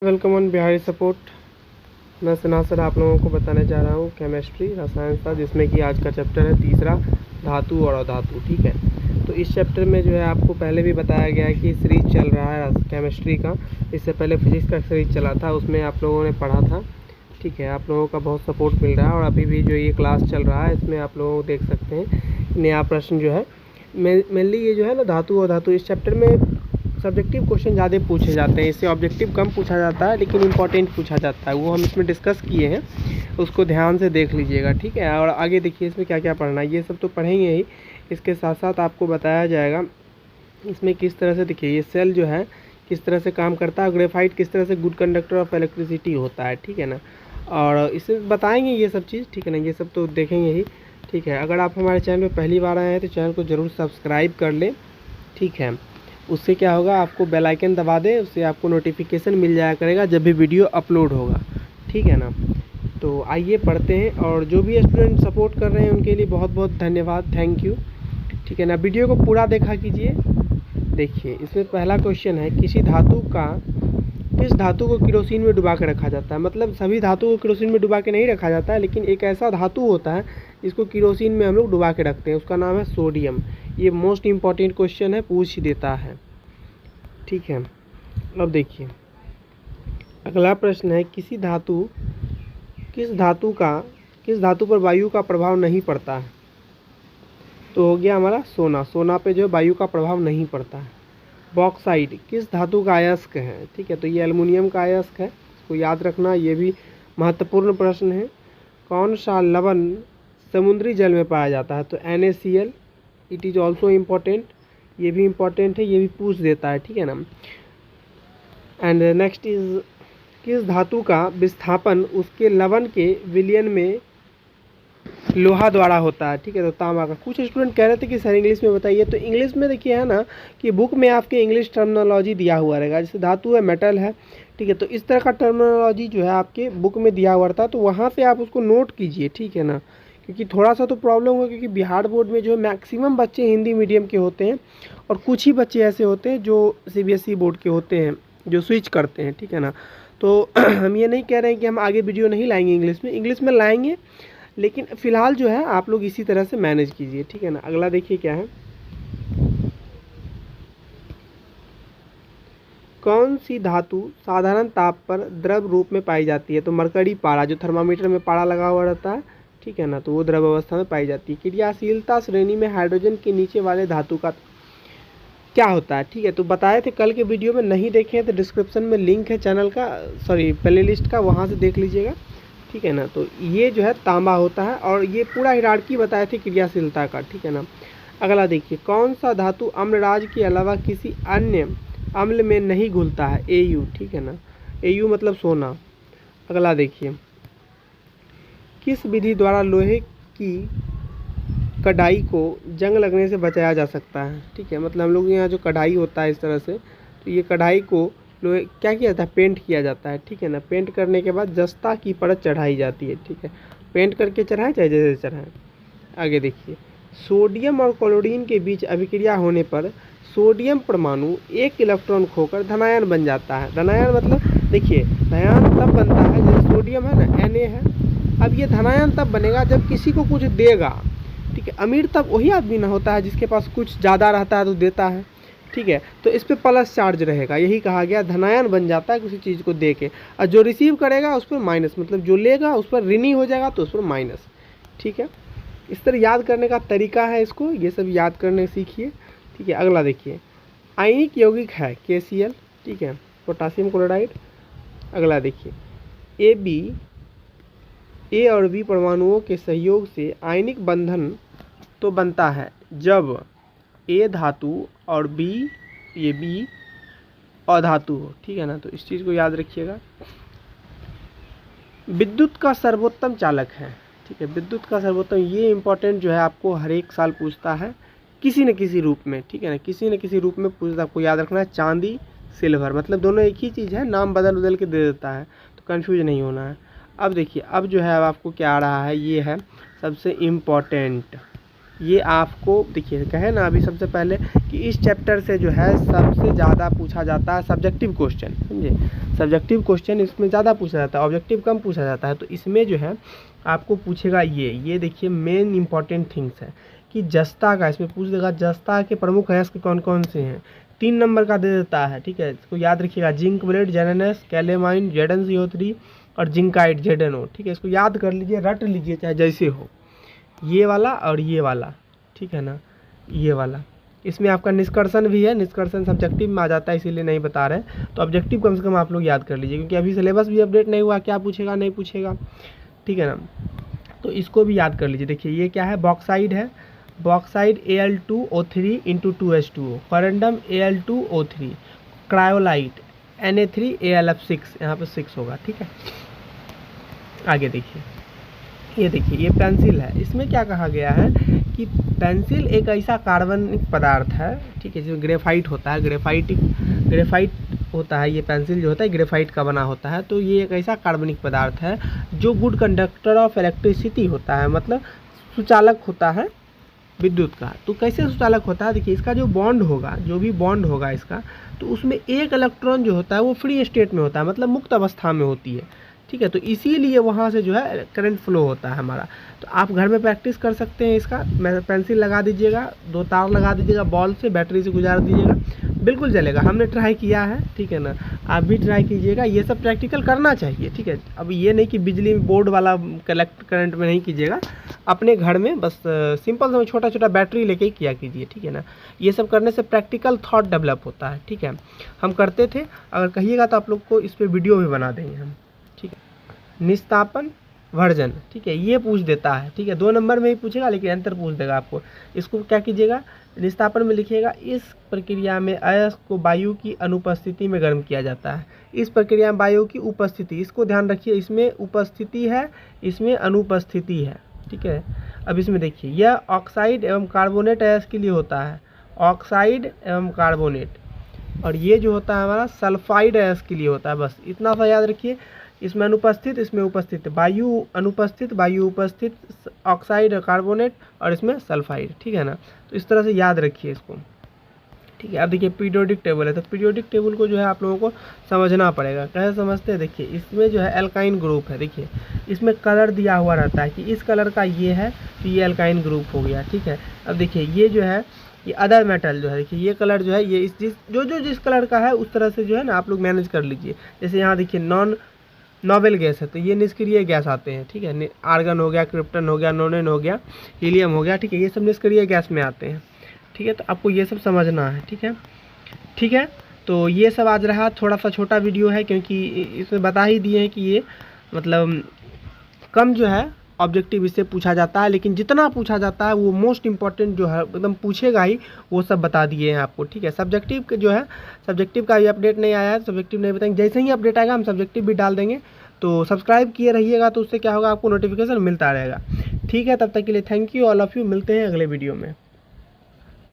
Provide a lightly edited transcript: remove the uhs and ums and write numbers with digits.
Welcome on Bihari support. मैं सना sir आप लोगों को बताने जा रहा हूँ केमिस्ट्री रसायन शास्त्र, जिसमें कि आज का चैप्टर है तीसरा, धातु और अधातु। ठीक है, तो इस चैप्टर में जो है आपको पहले भी बताया गया है कि सीरीज चल रहा है केमिस्ट्री का। इससे पहले फिजिक्स का सीरीज चला था, उसमें आप लोगों ने पढ़ा था। ठीक है, आप लोगों का बहुत सपोर्ट मिल रहा है और अभी भी जो ये क्लास चल रहा है इसमें आप लोग देख सकते हैं नया प्रश्न जो है मेनली ये जो है ना धातु और धातु, इस चैप्टर में सब्जेक्टिव क्वेश्चन ज़्यादा पूछे जाते हैं, इससे ऑब्जेक्टिव कम पूछा जाता है लेकिन इंपॉर्टेंट पूछा जाता है, वो हम इसमें डिस्कस किए हैं, उसको ध्यान से देख लीजिएगा। ठीक है, और आगे देखिए इसमें क्या क्या पढ़ना है, ये सब तो पढ़ेंगे ही, इसके साथ साथ आपको बताया जाएगा इसमें किस तरह से, देखिए ये सेल जो है किस तरह से काम करता है, ग्रेफाइट किस तरह से गुड कंडक्टर ऑफ इलेक्ट्रिसिटी होता है। ठीक है ना, और इसे बताएंगे ये सब चीज़। ठीक है ना, ये सब तो देखेंगे ही। ठीक है, अगर आप हमारे चैनल पर पहली बार आए हैं तो चैनल को ज़रूर सब्सक्राइब कर लें। ठीक है, उससे क्या होगा, आपको बेल आइकन दबा दें, उससे आपको नोटिफिकेशन मिल जाया करेगा जब भी वीडियो अपलोड होगा। ठीक है ना, तो आइए पढ़ते हैं, और जो भी स्टूडेंट सपोर्ट कर रहे हैं उनके लिए बहुत बहुत धन्यवाद, थैंक यू। ठीक है ना, वीडियो को पूरा देखा कीजिए। देखिए इसमें पहला क्वेश्चन है, किस धातु को केरोसिन में डुबा के रखा जाता है। मतलब सभी धातु को केरोसिन में डुबा के नहीं रखा जाता है, लेकिन एक ऐसा धातु होता है जिसको केरोसिन में हम लोग डुबा के रखते हैं, उसका नाम है सोडियम। ये मोस्ट इम्पॉर्टेंट क्वेश्चन है, पूछ ही देता है। ठीक है, अब देखिए अगला प्रश्न है, किस धातु पर वायु का प्रभाव नहीं पड़ता है। तो हो गया हमारा सोना पे जो वायु का प्रभाव नहीं पड़ता है। बॉक्साइट किस धातु का अयस्क है। ठीक है, तो ये एल्युमिनियम का अयस्क है, इसको याद रखना, ये भी महत्वपूर्ण प्रश्न है। कौन सा लवण समुद्री जल में पाया जाता है। तो NaCl, it is also important, ये भी इम्पॉर्टेंट है, ये भी पूछ देता है। ठीक है ना, एंड नेक्स्ट इज, किस धातु का विस्थापन उसके लवण के विलयन में लोहा द्वारा होता है। ठीक है, तो तांबा का। कुछ स्टूडेंट कह रहे थे कि सर इंग्लिश में बताइए, तो इंग्लिश में देखिए है ना कि बुक में आपके इंग्लिश टर्मिनोलॉजी दिया हुआ रहेगा, जैसे धातु है, मेटल है। ठीक है, तो इस तरह का टर्मिनोलॉजी जो है आपके बुक में दिया हुआ रहता है, तो वहाँ से आप उसको नोट कीजिए। ठीक है ना, क्योंकि थोड़ा सा तो प्रॉब्लम होगा, क्योंकि बिहार बोर्ड में जो है मैक्सिमम बच्चे हिंदी मीडियम के होते हैं, और कुछ ही बच्चे ऐसे होते हैं जो CBSE बोर्ड के होते हैं, जो स्विच करते हैं। ठीक है ना, तो हम ये नहीं कह रहे हैं कि हम आगे वीडियो नहीं लाएंगे, इंग्लिश में लाएंगे, लेकिन फ़िलहाल जो है आप लोग इसी तरह से मैनेज कीजिए। ठीक है ना, अगला देखिए क्या है, कौन सी धातु साधारण ताप पर द्रव रूप में पाई जाती है। तो मरकरी पारा, जो थर्मामीटर में पारा लगा हुआ रहता है, ठीक है ना, तो वो द्रव अवस्था में पाई जाती है। क्रियाशीलता श्रेणी में हाइड्रोजन के नीचे वाले धातु का क्या होता है। ठीक है, तो बताए थे कल के वीडियो में, नहीं देखे हैं तो डिस्क्रिप्शन में लिंक है चैनल का, प्लेलिस्ट का, वहाँ से देख लीजिएगा। ठीक है ना, तो ये जो है तांबा होता है, और ये पूरा हिरार्की बताए थे क्रियाशीलता का। ठीक है ना, अगला देखिए, कौन सा धातु अम्लराज के अलावा किसी अन्य अम्ल में नहीं घुलता है। Au। ठीक है ना, Au मतलब सोना। अगला देखिए, किस विधि द्वारा लोहे की कढ़ाई को जंग लगने से बचाया जा सकता है। ठीक है, मतलब हम लोग यहाँ जो कढ़ाई होता है इस तरह से, तो ये कढ़ाई को लोहे क्या किया जाता है, पेंट किया जाता है। ठीक है ना, पेंट करने के बाद जस्ता की परत चढ़ाई जाती है। ठीक है, पेंट करके चढ़ाएं चाहे जैसे चढ़ाएं। आगे देखिए, सोडियम और क्लोरीन के बीच अभिक्रिया होने पर सोडियम परमाणु एक इलेक्ट्रॉन खोकर धनायन बन जाता है। धनायन मतलब देखिए, धनायन तब बनता है जब सोडियम है ना, Na है, अब ये धनायन तब बनेगा जब किसी को कुछ देगा। ठीक है, अमीर तब वही आदमी ना होता है जिसके पास कुछ ज़्यादा रहता है तो देता है। ठीक है, तो इस पर प्लस चार्ज रहेगा, यही कहा गया, धनायन बन जाता है किसी चीज़ को दे के, और जो रिसीव करेगा उस पर माइनस, मतलब जो लेगा उस पर ऋणी हो जाएगा तो उस पर माइनस। ठीक है, इस तरह याद करने का तरीका है, इसको ये सब याद करने सीखिए। ठीक है, अगला देखिए, आयनिक यौगिक है KCl। ठीक है, पोटासियम क्लोराइड। अगला देखिए, A और B परमाणुओं के सहयोग से आयनिक बंधन तो बनता है जब A धातु और B, ये B अधातु हो। ठीक है ना, तो इस चीज़ को याद रखिएगा। विद्युत का सर्वोत्तम चालक है। ठीक है, विद्युत का सर्वोत्तम, ये इंपॉर्टेंट जो है आपको हर एक साल पूछता है किसी न किसी रूप में। ठीक है ना, किसी न किसी रूप में पूछता, आपको याद रखना है। चांदी सिल्वर मतलब दोनों एक ही चीज़ है, नाम बदल के दे देता है, तो कन्फ्यूज नहीं होना है। अब देखिए, अब जो है अब आपको क्या आ रहा है, ये है सबसे इम्पॉर्टेंट, ये आपको देखिए कहे ना अभी सबसे पहले कि इस चैप्टर से जो है सबसे ज़्यादा पूछा जाता है सब्जेक्टिव क्वेश्चन, समझे। सब्जेक्टिव क्वेश्चन इसमें ज़्यादा पूछा जाता है, ऑब्जेक्टिव कम पूछा जाता है। तो इसमें जो है आपको पूछेगा ये देखिए मेन इंपॉर्टेंट थिंग्स है कि जस्ता का, इसमें पूछ देगा जस्ता के प्रमुख अयस्क कौन कौन से हैं। 3 नंबर का दे देता है, ठीक है। इसको याद रखिएगा, जिंक ब्लेड, जेनेनस, कैलेमाइन, ZnCO3 और जिंकाइट ZnO, ठीक है। इसको याद कर लीजिए, रट लीजिए चाहे जैसे हो, ये वाला और ये वाला, ठीक है ना, ये वाला। इसमें आपका निष्कर्षण भी है, निष्कर्षण सब्जेक्टिव में आ जाता है इसीलिए नहीं बता रहे, तो ऑब्जेक्टिव कम से कम आप लोग याद कर लीजिए क्योंकि अभी सिलेबस भी अपडेट नहीं हुआ, क्या पूछेगा नहीं पूछेगा, ठीक है ना। तो इसको भी याद कर लीजिए। देखिए ये क्या है, बॉक्साइड है, bauxite Al2O3 × 2H2O, corundum Al2O3, cryolite Na3AlF6, यहाँ पे 6 होगा, ठीक है। आगे देखिए, ये देखिए ये पेंसिल है। इसमें क्या कहा गया है कि पेंसिल एक ऐसा कार्बनिक पदार्थ है, ठीक है, जिसमें ग्रेफाइट होता है, ग्रेफाइट होता है, ये पेंसिल जो होता है ग्रेफाइट का बना होता है। तो ये एक ऐसा कार्बनिक पदार्थ है जो गुड कंडक्टर ऑफ इलेक्ट्रिसिटी होता है, मतलब सुचालक होता है विद्युत का। तो कैसे सुचालक होता है, देखिए इसका जो बॉन्ड होगा, जो भी बॉन्ड होगा इसका, तो उसमें एक इलेक्ट्रॉन जो होता है वो फ्री स्टेट में होता है, मतलब मुक्त अवस्था में होती है, ठीक है। तो इसीलिए वहाँ से जो है करंट फ्लो होता है हमारा। तो आप घर में प्रैक्टिस कर सकते हैं इसका। पेंसिल लगा दीजिएगा, 2 तार लगा दीजिएगा, बॉल से बैटरी से गुजार दीजिएगा, बिल्कुल जलेगा। हमने ट्राई किया है, ठीक है ना, आप भी ट्राई कीजिएगा। ये सब प्रैक्टिकल करना चाहिए, ठीक है। अब ये नहीं कि बिजली बोर्ड वाला कलेक्ट करंट में नहीं कीजिएगा, अपने घर में बस सिंपल सा छोटा छोटा बैटरी लेके ही किया कीजिए, ठीक है ना। ये सब करने से प्रैक्टिकल थॉट डेवलप होता है, ठीक है। हम करते थे, अगर कहिएगा तो आप लोग को इस पर वीडियो भी बना देंगे हम, ठीक है। निस्तापन वर्जन, ठीक है, ये पूछ देता है, ठीक है। 2 नंबर में ही पूछेगा लेकिन अंतर पूछ देगा आपको। इसको क्या कीजिएगा, निस्तापन में लिखिएगा, इस प्रक्रिया में अयस्क को वायु की अनुपस्थिति में गर्म किया जाता है। इस प्रक्रिया में वायु की उपस्थिति, इसको ध्यान रखिए, इसमें उपस्थिति है, इसमें अनुपस्थिति है, ठीक है। अब इसमें देखिए यह ऑक्साइड एवं कार्बोनेट अयस्क के लिए होता है, ऑक्साइड एवं कार्बोनेट, और ये जो होता है हमारा सल्फाइड अयस्क के लिए होता है। बस इतना सा याद रखिए, इसमें अनुपस्थित, इसमें उपस्थित, वायु अनुपस्थित, वायु उपस्थित, ऑक्साइड कार्बोनेट, और इसमें सल्फाइड, ठीक है ना। तो इस तरह से याद रखिए इसको, ठीक है। अब देखिए पीरियोडिक टेबल है, तो पीरियोडिक टेबल को जो है आप लोगों को समझना पड़ेगा। कैसे समझते हैं, देखिए इसमें जो है एल्काइन ग्रुप है, देखिए इसमें कलर दिया हुआ रहता है कि इस कलर का ये है तो ये एल्काइन ग्रुप हो गया, ठीक है। अब देखिए ये जो है ये अदर मेटल जो है, देखिए ये कलर जो है ये इस जिस कलर का है उस तरह से जो है ना आप लोग मैनेज कर लीजिए। जैसे यहाँ देखिए नॉन नोबेल गैस है तो ये निष्क्रिय गैस आते हैं, ठीक है। आर्गन हो गया, क्रिप्टन हो गया, नोनेन हो गया, हीलियम हो गया, ठीक है, ये सब निष्क्रिय गैस में आते हैं, ठीक है। तो आपको ये सब समझना है, ठीक है, ठीक है। तो ये सब आज रहा, थोड़ा सा छोटा वीडियो है क्योंकि इसमें बता ही दिए हैं कि ये मतलब कम जो है ऑब्जेक्टिव इससे पूछा जाता है, लेकिन जितना पूछा जाता है वो मोस्ट इंपॉर्टेंट जो है एकदम पूछेगा ही, वो सब बता दिए हैं आपको, ठीक है। सब्जेक्टिव जो है, सब्जेक्टिव का भी अपडेट नहीं आया है, सब्जेक्टिव नहीं बताएंगे, जैसे ही अपडेट आएगा हम सब्जेक्टिव भी डाल देंगे। तो सब्सक्राइब किए रहिएगा, तो उससे क्या होगा, आपको नोटिफिकेशन मिलता रहेगा, ठीक है। तब तक के लिए thank you all of you, मिलते हैं अगले वीडियो में।